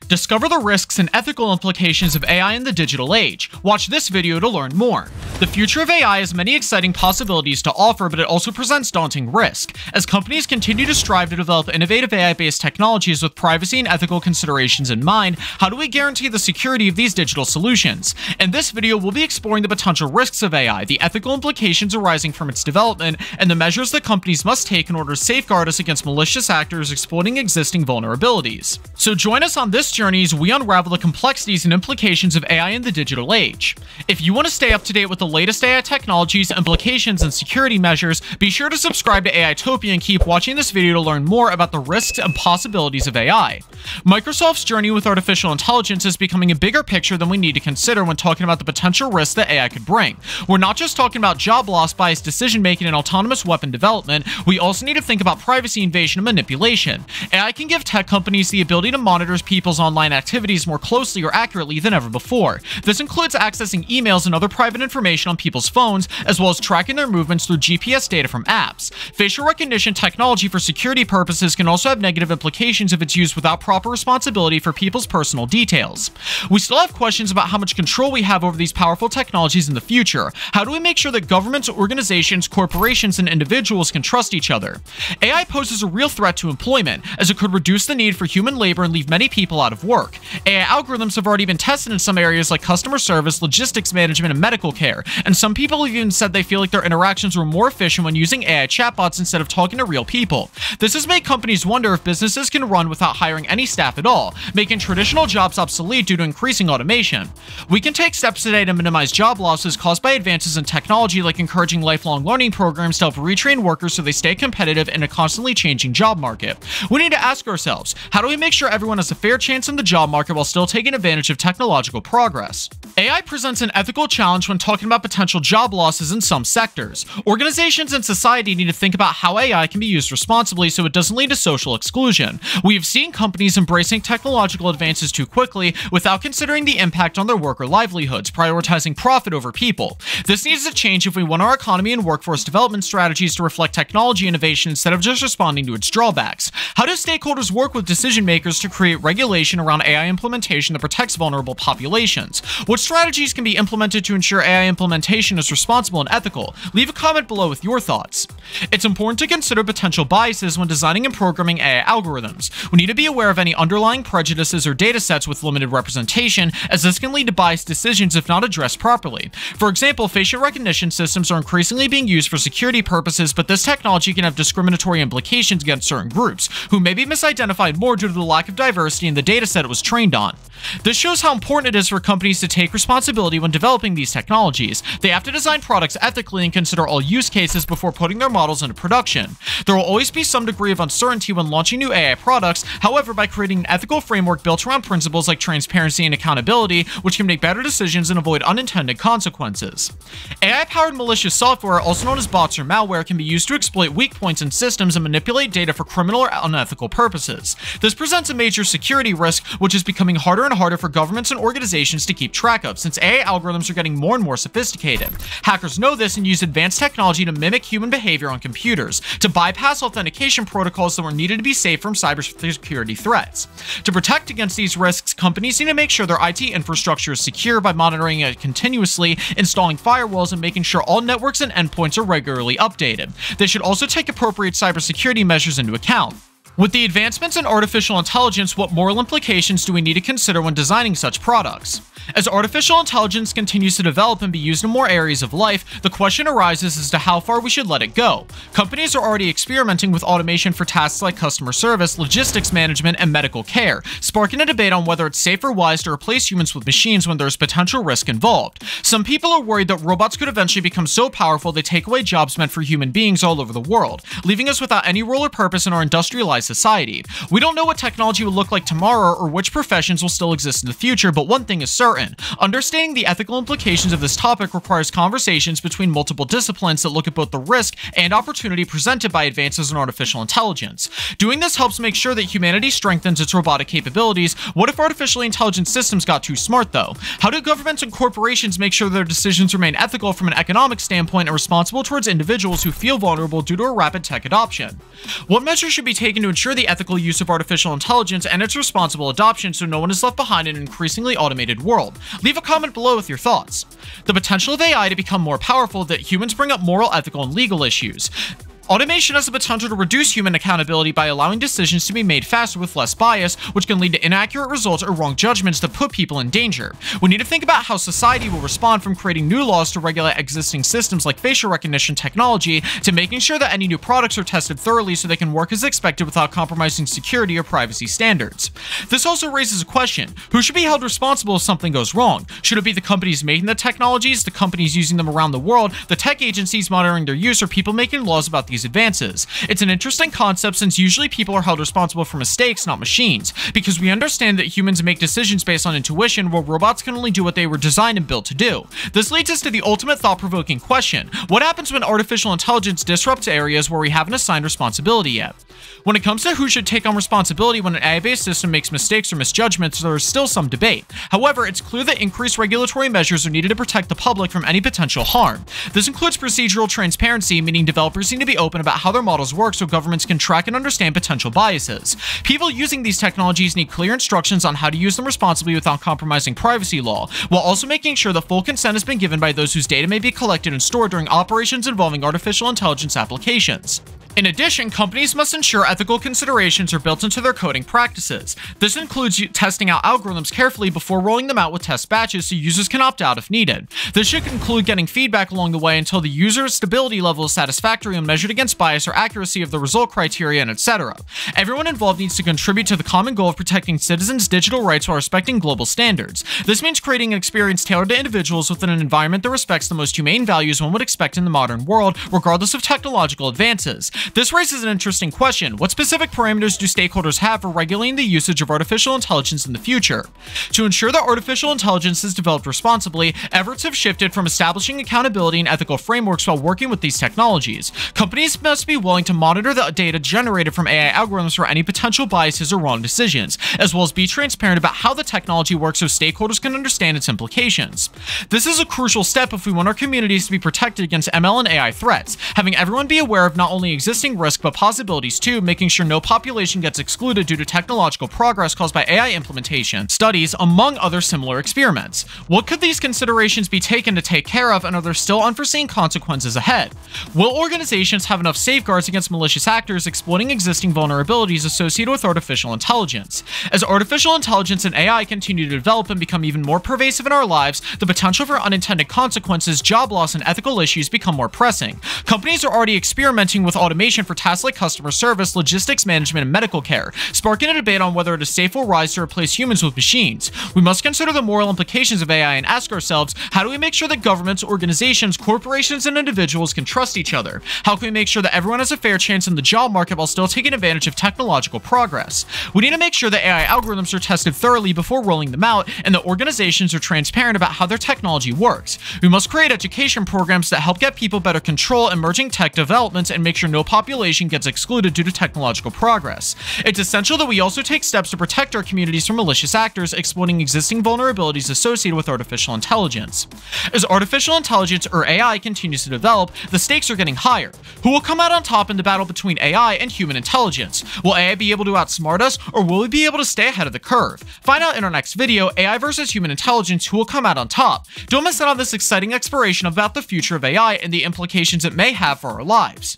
Discover the risks and ethical implications of AI in the digital age. Watch this video to learn more. The future of AI has many exciting possibilities to offer, but it also presents daunting risk. As companies continue to strive to develop innovative AI-based technologies with privacy and ethical considerations in mind, how do we guarantee the security of these digital solutions? In this video, we'll be exploring the potential risks of AI, the ethical implications arising from its development, and the measures that companies must take in order to safeguard us against malicious actors exploiting existing vulnerabilities. So join us on this journey as we unravel the complexities and implications of AI in the digital age. If you want to stay up to date with the latest AI technologies, implications, and security measures, be sure to subscribe to AI Topia and keep watching this video to learn more about the risks and possibilities of AI. Microsoft's journey with artificial intelligence is becoming a bigger picture than we need to consider when talking about the potential risks that AI could bring. We're not just talking about job loss, biased decision-making, and autonomous weapon development, we also need to think about privacy invasion and manipulation. AI can give tech companies the ability to monitor people's online activities more closely or accurately than ever before. This includes accessing emails and other private information on people's phones, as well as tracking their movements through GPS data from apps. Facial recognition technology for security purposes can also have negative implications if it's used without proper responsibility for people's personal details. We still have questions about how much control we have over these powerful technologies in the future. How do we make sure that governments, organizations, corporations, and individuals can trust each other? AI poses a real threat to employment, as it could reduce the need for human labor and leave many people out of work. AI algorithms have already been tested in some areas like customer service, logistics management, and medical care, and some people have even said they feel like their interactions were more efficient when using AI chatbots instead of talking to real people. This has made companies wonder if businesses can run without hiring any staff at all, making traditional jobs obsolete due to increasing automation. We can take steps today to minimize job losses caused by advances in technology, like encouraging lifelong learning programs to help retrain workers so they stay competitive in a constantly changing job market. We need to ask ourselves, how do we make sure everyone has a fair chance in the job market while still taking advantage of technological progress? AI presents an ethical challenge when talking about potential job losses in some sectors. Organizations and society need to think about how AI can be used responsibly so it doesn't lead to social exclusion. We have seen companies embracing technological advances too quickly without considering the impact on their worker livelihoods, prioritizing profit over people. This needs to change if we want our economy and workforce development strategies to reflect technology innovation instead of just responding to its drawbacks. How do stakeholders work with decision makers to create regulation around AI implementation that protects vulnerable populations? What strategies can be implemented to ensure AI implementation is responsible and ethical? Leave a comment below with your thoughts. It's important to consider potential biases when designing and programming AI algorithms. We need to be aware of any underlying prejudices or datasets with limited representation, as this can lead to biased decisions if not addressed properly. For example, facial recognition systems are increasingly being used for security purposes, but this technology can have discriminatory implications against certain groups, who may be misidentified more due to the lack of diversity in the dataset it was trained on. This shows how important it is for companies to take responsibility when developing these technologies. They have to design products ethically and consider all use cases before putting their models into production. There will always be some degree of uncertainty when launching new AI products. However, by creating an ethical framework built around principles like transparency and accountability, which can make better decisions and avoid unintended consequences. AI-powered malicious software, also known as bots or malware, can be used to exploit weak points in systems and manipulate data for criminal or unethical purposes. This presents a major security risk, which is becoming harder and harder for governments and organizations to keep track of, since AI algorithms are getting more and more sophisticated. Hackers know this and use advanced technology to mimic human behavior on computers, to bypass authentication protocols that were needed to be safe from cybersecurity threats. To protect against these risks, companies need to make sure their IT infrastructure is secure by monitoring it continuously, installing firewalls, and making sure all networks and endpoints are regularly updated. They should also take appropriate cybersecurity measures into account. With the advancements in artificial intelligence, what moral implications do we need to consider when designing such products? As artificial intelligence continues to develop and be used in more areas of life, the question arises as to how far we should let it go. Companies are already experimenting with automation for tasks like customer service, logistics management, and medical care, sparking a debate on whether it's safe or wise to replace humans with machines when there's potential risk involved. Some people are worried that robots could eventually become so powerful they take away jobs meant for human beings all over the world, leaving us without any role or purpose in our industrialized society. We don't know what technology will look like tomorrow or which professions will still exist in the future, but one thing is certain. Understanding the ethical implications of this topic requires conversations between multiple disciplines that look at both the risk and opportunity presented by advances in artificial intelligence. Doing this helps make sure that humanity strengthens its robotic capabilities. What if artificially intelligent systems got too smart, though? How do governments and corporations make sure their decisions remain ethical from an economic standpoint and responsible towards individuals who feel vulnerable due to a rapid tech adoption? What measures should be taken to ensure the ethical use of artificial intelligence and its responsible adoption so no one is left behind in an increasingly automated world? Leave a comment below with your thoughts. The potential of AI to become more powerful that humans bring up moral, ethical, and legal issues. Automation has the potential to reduce human accountability by allowing decisions to be made faster with less bias, which can lead to inaccurate results or wrong judgments that put people in danger. We need to think about how society will respond, from creating new laws to regulate existing systems like facial recognition technology to making sure that any new products are tested thoroughly so they can work as expected without compromising security or privacy standards. This also raises a question: who should be held responsible if something goes wrong? Should it be the companies making the technologies, the companies using them around the world, the tech agencies monitoring their use, or people making laws about these advances? It's an interesting concept, since usually people are held responsible for mistakes, not machines, because we understand that humans make decisions based on intuition, while robots can only do what they were designed and built to do. This leads us to the ultimate thought-provoking question: what happens when artificial intelligence disrupts areas where we haven't assigned responsibility yet? When it comes to who should take on responsibility when an AI-based system makes mistakes or misjudgments, there is still some debate. However, it's clear that increased regulatory measures are needed to protect the public from any potential harm. This includes procedural transparency, meaning developers need to be open about how their models work so governments can track and understand potential biases. People using these technologies need clear instructions on how to use them responsibly without compromising privacy law, while also making sure that full consent has been given by those whose data may be collected and stored during operations involving artificial intelligence applications. In addition, companies must ensure ethical considerations are built into their coding practices. This includes testing out algorithms carefully before rolling them out with test batches so users can opt out if needed. This should include getting feedback along the way until the user's stability level is satisfactory and measured against bias or accuracy of the result criteria, and etc. Everyone involved needs to contribute to the common goal of protecting citizens' digital rights while respecting global standards. This means creating an experience tailored to individuals within an environment that respects the most humane values one would expect in the modern world, regardless of technological advances. This raises an interesting question: what specific parameters do stakeholders have for regulating the usage of artificial intelligence in the future? To ensure that artificial intelligence is developed responsibly, efforts have shifted from establishing accountability and ethical frameworks while working with these technologies. Companies must be willing to monitor the data generated from AI algorithms for any potential biases or wrong decisions, as well as be transparent about how the technology works so stakeholders can understand its implications. This is a crucial step if we want our communities to be protected against ML and AI threats, having everyone be aware of not only existing risks but possibilities too, making sure no population gets excluded due to technological progress caused by AI implementation, studies, among other similar experiments. What could these considerations be taken to take care of, and are there still unforeseen consequences ahead? Will organizations have enough safeguards against malicious actors exploiting existing vulnerabilities associated with artificial intelligence? As artificial intelligence and AI continue to develop and become even more pervasive in our lives, the potential for unintended consequences, job loss, and ethical issues become more pressing. Companies are already experimenting with automation for tasks like customer service, logistics management, and medical care, sparking a debate on whether it is safe or wise to replace humans with machines. We must consider the moral implications of AI and ask ourselves, how do we make sure that governments, organizations, corporations, and individuals can trust each other? How can we make sure that everyone has a fair chance in the job market while still taking advantage of technological progress? We need to make sure that AI algorithms are tested thoroughly before rolling them out, and that organizations are transparent about how their technology works. We must create education programs that help get people better control emerging tech developments and make sure no population gets excluded due to technological progress. It's essential that we also take steps to protect our communities from malicious actors exploiting existing vulnerabilities associated with artificial intelligence. As artificial intelligence, or AI, continues to develop, the stakes are getting higher. Who will come out on top in the battle between AI and human intelligence? Will AI be able to outsmart us, or will we be able to stay ahead of the curve? Find out in our next video, AI versus human intelligence, who will come out on top. Don't miss out on this exciting exploration about the future of AI and the implications it may have for our lives.